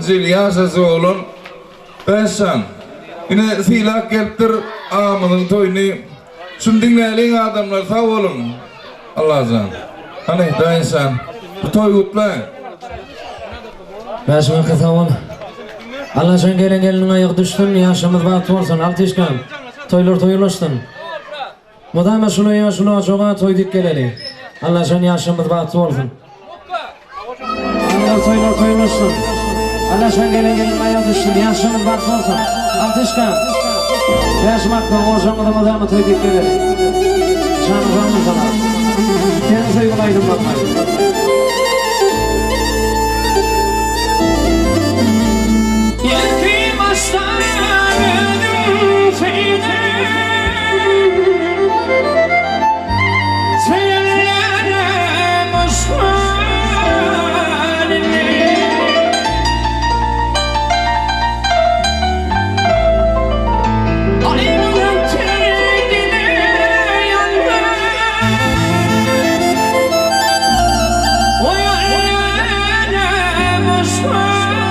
Ziliyasası olun. Ben sen. Yine silah geltir ağamının toyunu. Şunu dinleyelim adamlar sağ olun. Allah azam. Hani da insan. Bu toy utlayın. Başıma kısa ol. Allah sen gelin ayık düştün, yaşımız batı olsun, altışkan. Toylar toyulaştın. Mudama şunu çoğa toyduk geleli. Allah sen yaşımız batı olsun. Allah toylar toyulaştın. Allah sen gelin ayık düştün, yaşımız batı olsun. Altışkan. Yaşmakta olacağımı da mudama toyduk geleli. Şanızamız sana. Kendinize yuvalaydım bakmayın. Yetkim aslanım seni Seyrelem osmanını Ayrılık tenine yandım O yerlem osmanını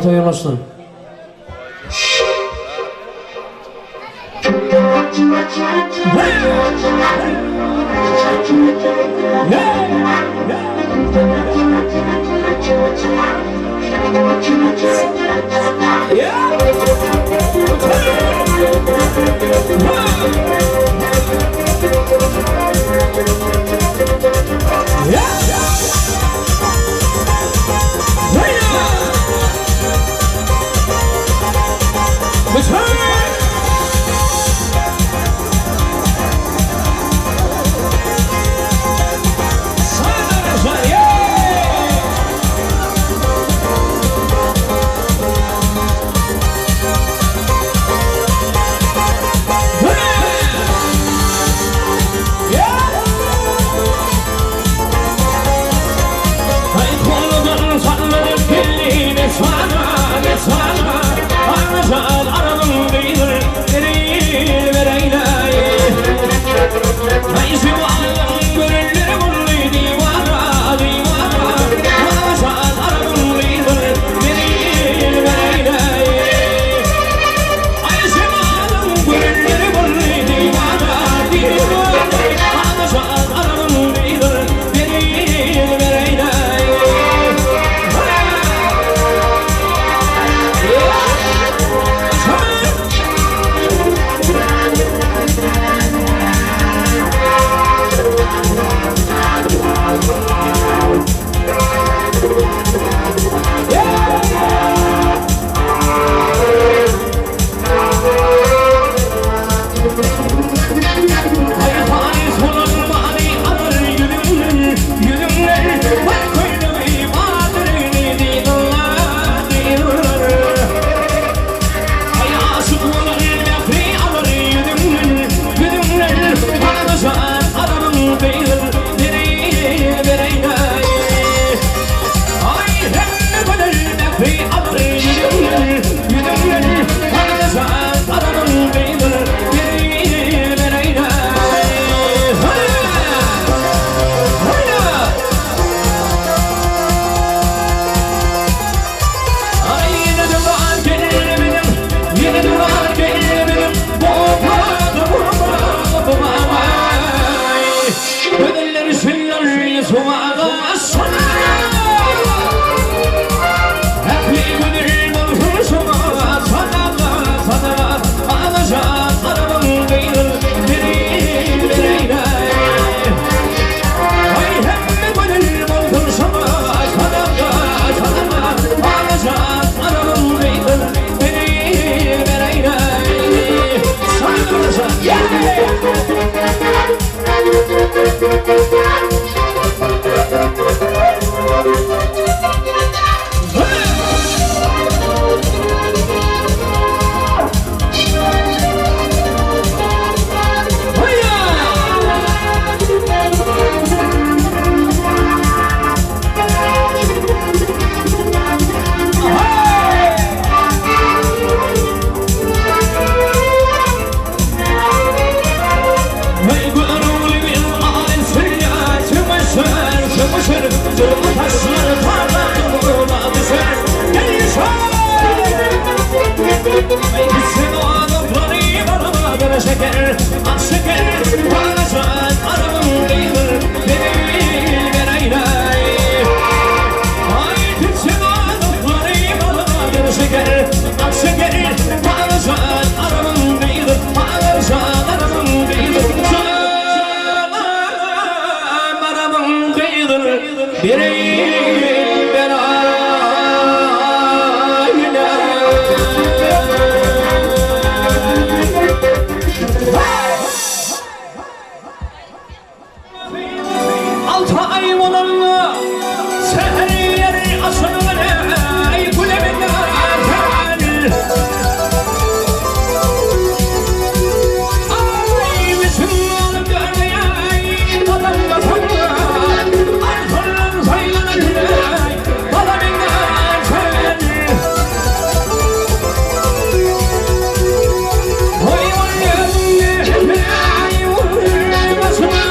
Toylaştın. Bireyim ben ayna. 6 ay olanla seherleri asılına ay kuleminde artar. Ay bütün oğlum görmeye adam bakanla arkadan saylanır balaminde artar. Oy oy ay vurmasına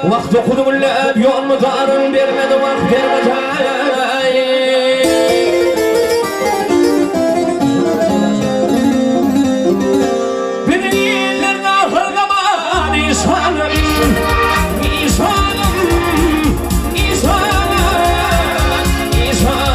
Vakti okudum lab yol mu darın vermedi vakt vermedi. Beni yerlerine ahırlaman insanım, insanım, insanım, insanım.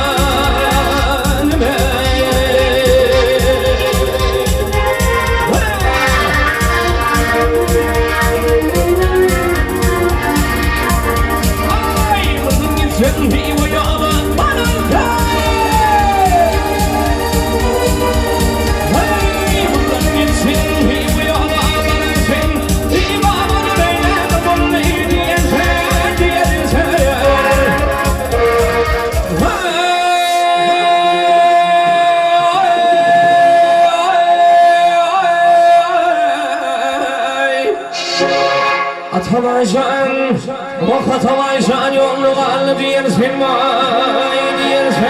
Atamaycan, vak atamaycan yolunu kallı diyersin vay diyersin.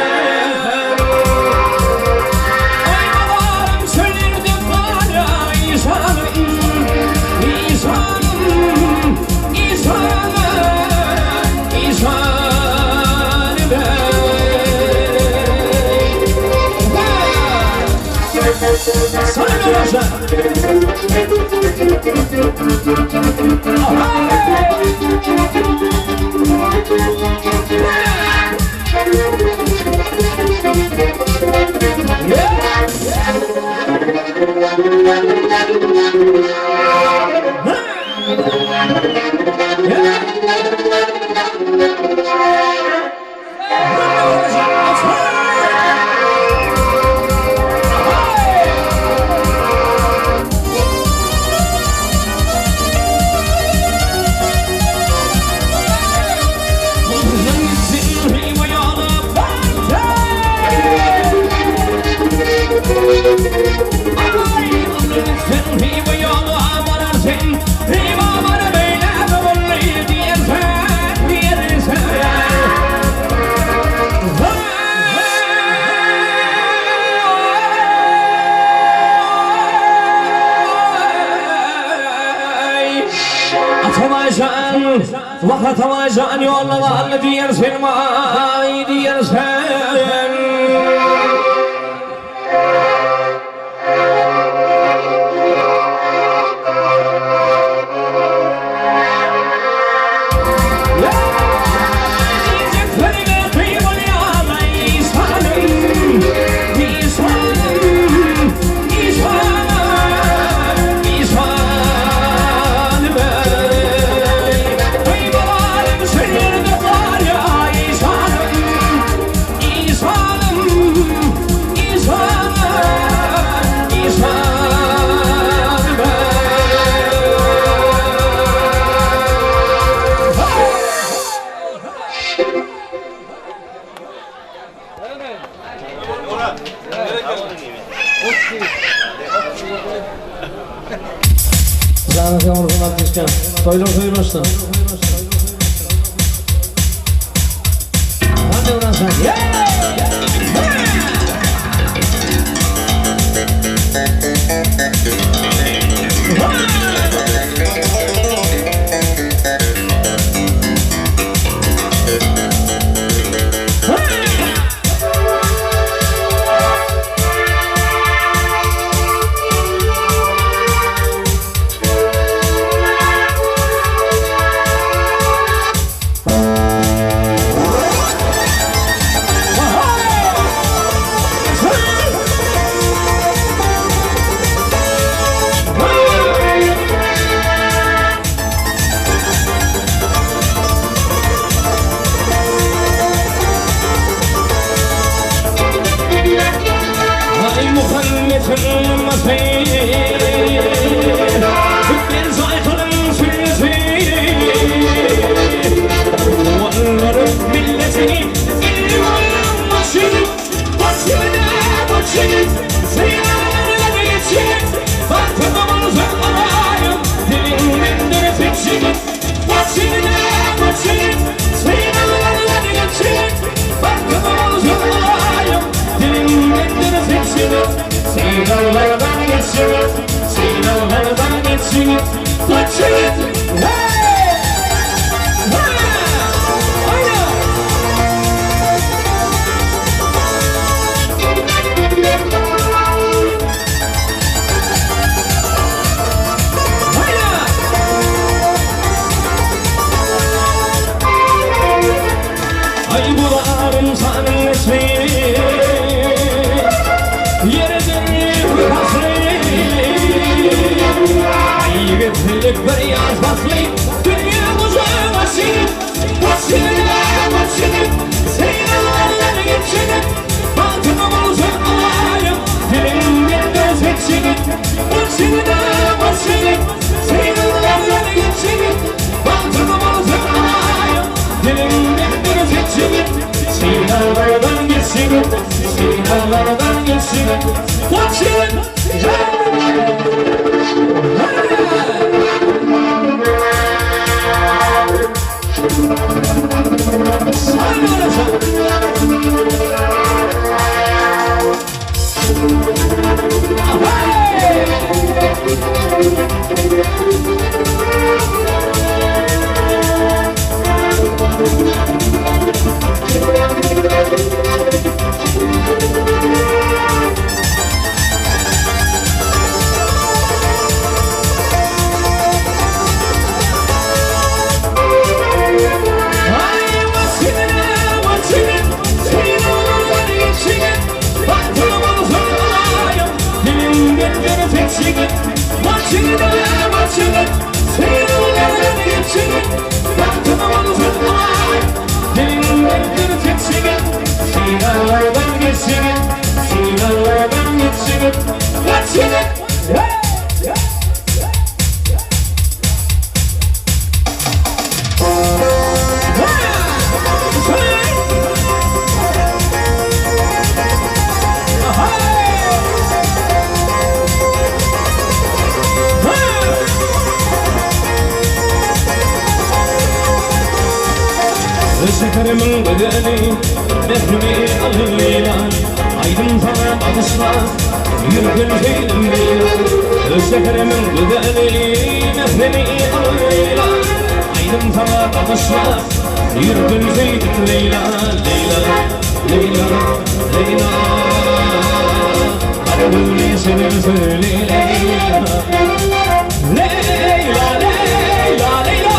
Ay balarım söylerdim bana İsa'nım, İsa'nım, İsa'nım, İsa'nım ben. Sana ne olacak? Atamaycan, vak atamaycan yolunu kallı diyersin vay diyersin. Zanete vurgun atmışken, toylum duymasın. Hadi ulan sen. Dünya uzağına silip, başına, geçsin, sinirlerden geçsin. Watching, Şekerimin bedeli mefhumi alıyla aydın sana bakışlar yürgün şeydim leyla. Şekerimin bedeli mefhumi alıyla aydın sana bakışlar yürgün şeydim leyla. Leyla, Leyla, Leyla, hadi böyle seni söyle Leyla. Leyla, Leyla, Leyla.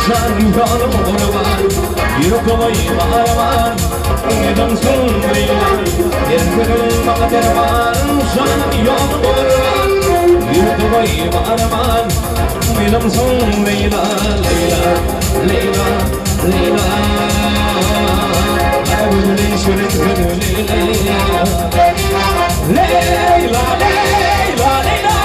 Şarkı yolum var, yürü kolayım araman, neden sunmaylar? Yerlerim bana derman, şarkı yolum var, yürü kolayım araman, neden sunmaylar? Leyla, Leyla, Leyla, ayvırın şirin gönlü Leyla, Leyla, Leyla, Leyla.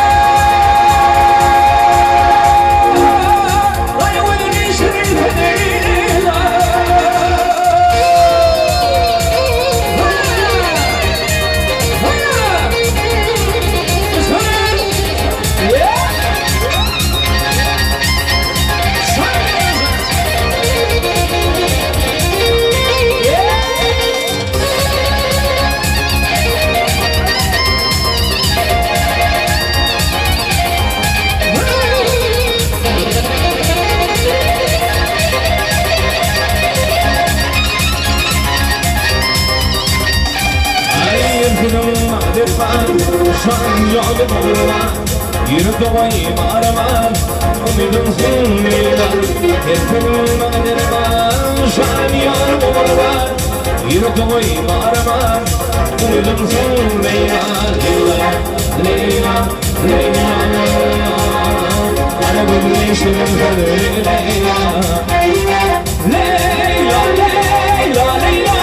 Şan yolum var, yürü kolayım araman, neden sunmaylar? Yerlerim bana derman, şan yolum var, yürü kolayım araman, neden sunmaylar? Leyla, Leyla, Leyla, bana böyle şirin söyle Leyla. Leyla, Leyla, Leyla.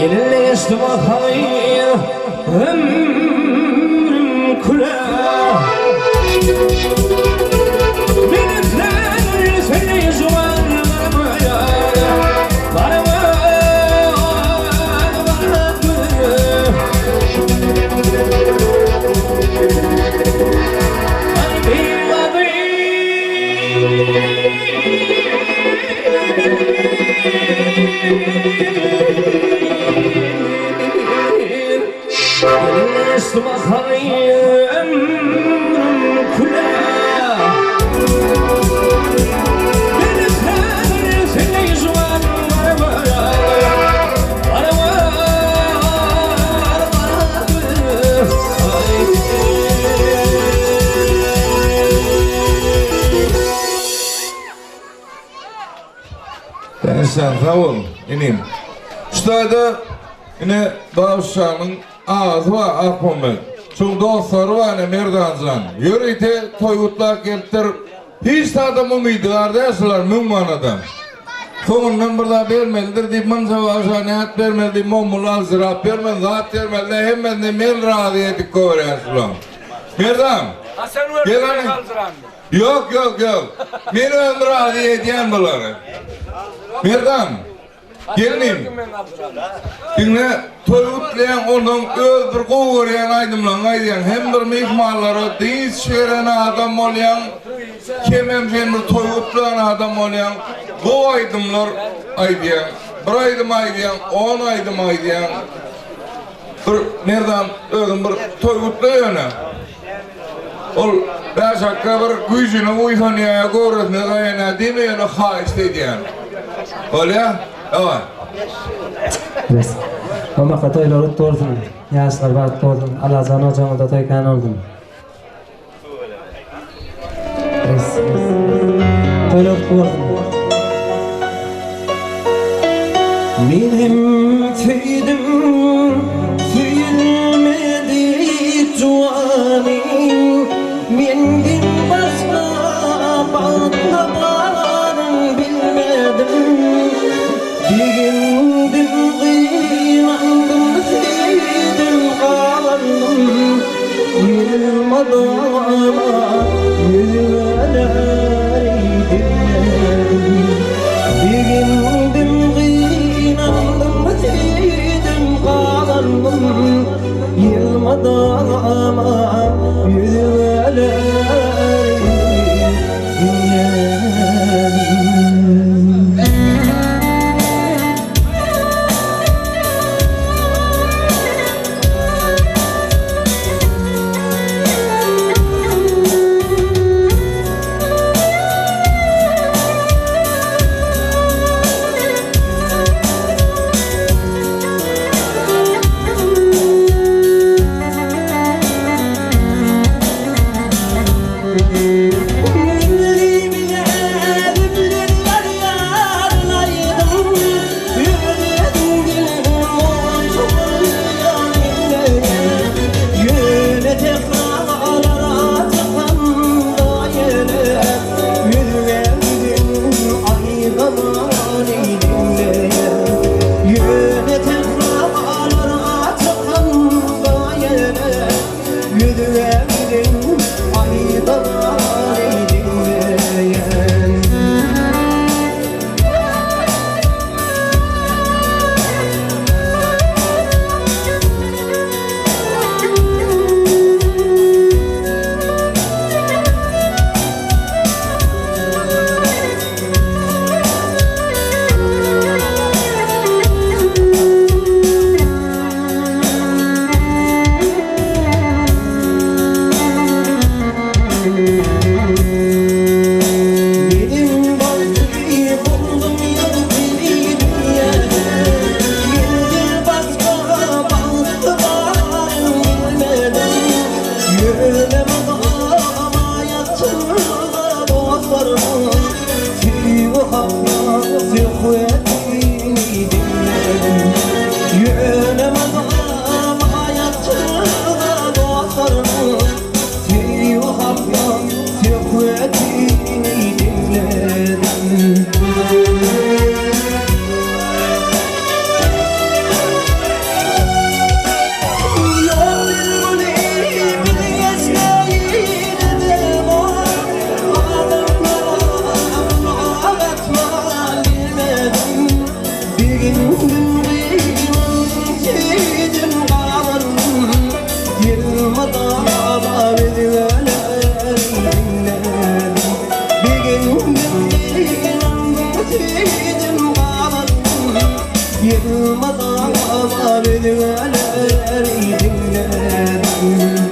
Gelinle istima hayır ömrüm kula Minetler seni zuvarlarıma Varma اسمع خير أمرم كلها من الثاني سنة يزوان Sen sağ ol inim. Üstada yine Bağışlar'ın ağzı var akmamel. Çünkü dostları var ne merdancan. Yürüyte toyutlar geltir. Hiç tadımı mıydı kardeşler mümmanada. Sonundan burada vermelidir deyip manca vaşa nehat vermeli deyip mummulal zirap vermeli zat vermeli hemen de mel razı edik kovriyasılar. Merdan. Gel hani. Yok. Beni ömrü razı ediyen bunları. Merdan. Gelin. Dinle toyutlayan onun öz bir kovurayan aydımlan aydayan hem bir mihmalları diz şeren adam olayan kemem sen bir toyutlayan adam olayan bu aydımlar aydayan bir aydım aydayan 10 aydım aydayan bir nereden özüm bir toyutlayan ol beş hakka bir gücünü uysanıya görürsün dayana demeyene ha istediyen öyle ya? Evet. Bes. Ama katoylar utordum. Yaşlar var utordum. Alazan hocam da toykan oldum. Bes. Toylar utordum. Benim tüydüm tüyülmedi tuvanim. Mendim başka bağlamanın bilmedim. Digindim kıymandım seydim kalandım Yılmadı ama yüzümeleydim Digindim kıymandım seydim kalandım Yılmadı ama yılmadan bedveleri dinledim.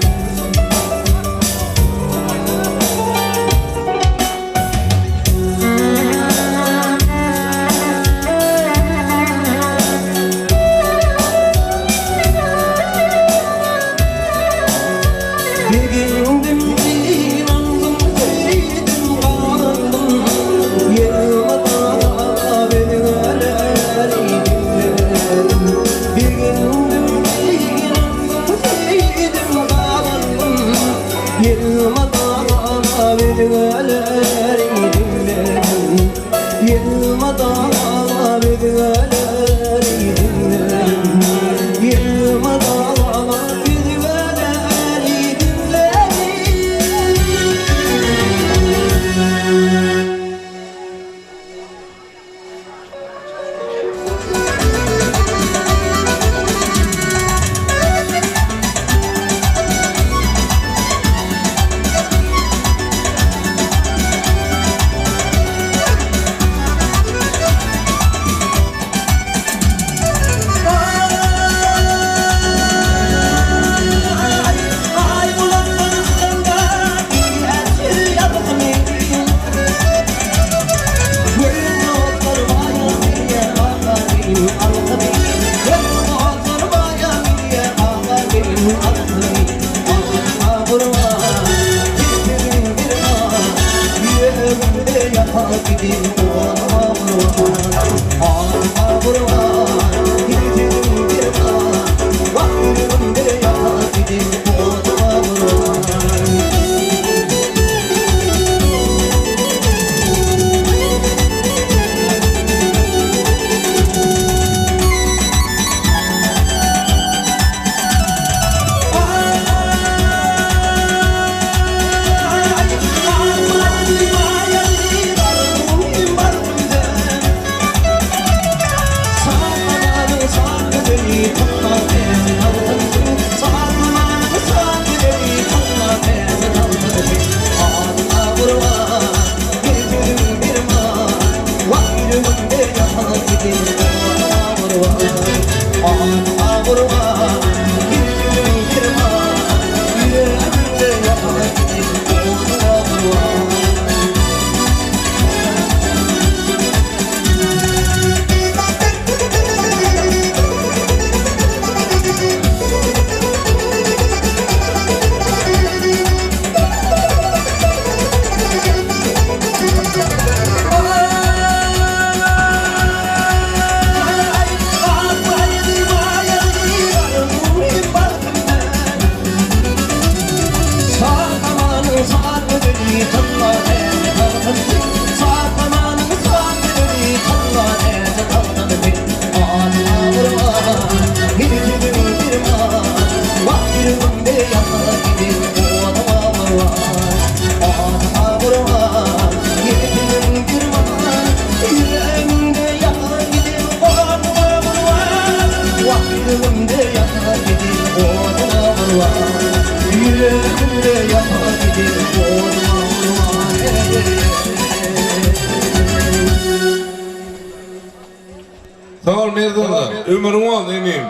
Sağ ol Merdan'dan. Ömrüm oldu emin.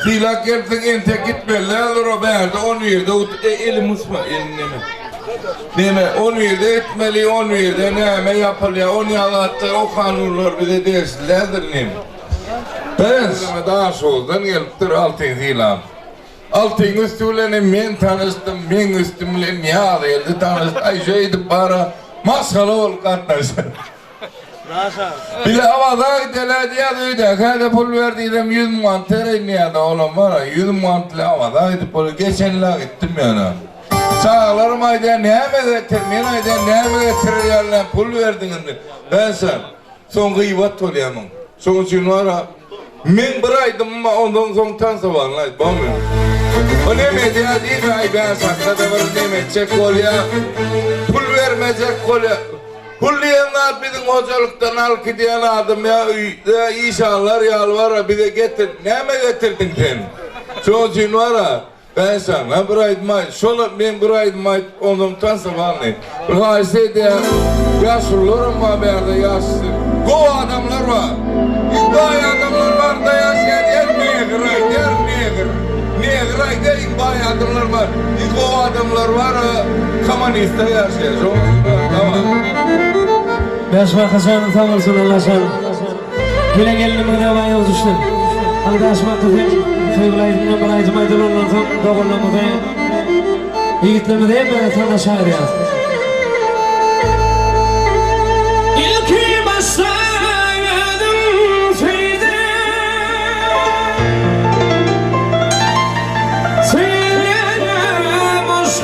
Silak gelsin ente gitme. Lağlar o berde 10 yerde elim usma eline mi? Neme 10 yerde etmeli 10 yerde neme yapılıyor. 10 yalattı o kanunlar bize dersilerdir neme. Ben sana daha soğuzdan geliptir altın zilam. Altın üstüyle men tanıştım. Men üstümle niye geldi tanıştım. Ayşe edip bana maskalı ol katlaştım. Bile havada gideler diye duydu. Kayda pul verdiydim 100 mant tereyini da oğlum var. 100 mantlı havada gidip pul geçenler gittim yana. Çağlarım ayda neyme getirmeyin ayda neyme getirirlerle pul verdin. Ben sen son gıybat olayamam. Son için var ha. Men bir aydım ama ondan son tansa var lan. Bağımıyorum. O ne medya değil mi? Ay ben sakladı var ne medecek ol ya. Pul vermeyecek ol ya. Kulliyenler bizim hocalıktan al gidiyen adım ya. İnşallah yalvar bir de getir. Ne mi getirdin sen? Çoğun için var ha. Ben sana bir aydım ay. Şöyle ben bir aydım ay. Ondan tansa var ne? Bir hayseydi ya. Yaşlılarım var bir yerde yaşlı. Go adamlar var. Go adamlar var da yaşlı. Olar var kommunistler yaşıyor. Tamam. Beşma Hasan'ı tanırsın Allah sen. Güle gelini mıdava yazıştın. Arkadaşmak kızım. Fevlaydım ben aydım aydınlanırdım. Doğrulamada. Yiğitlemede ben sana şair yazdım. İlki başladım feyde Seyyene boş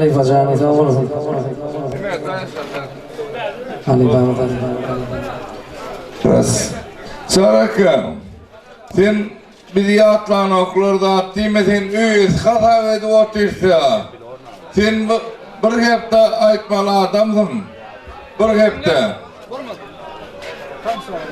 Ali Fazani tanırsın. Ali Bağdat. Biraz. Sarakam. Sen bir yatlan okullarda attığımda sen üyüz hata edip otursa. Sen bir hepte aytmalı adamsın. Bir hepte. Tam sonra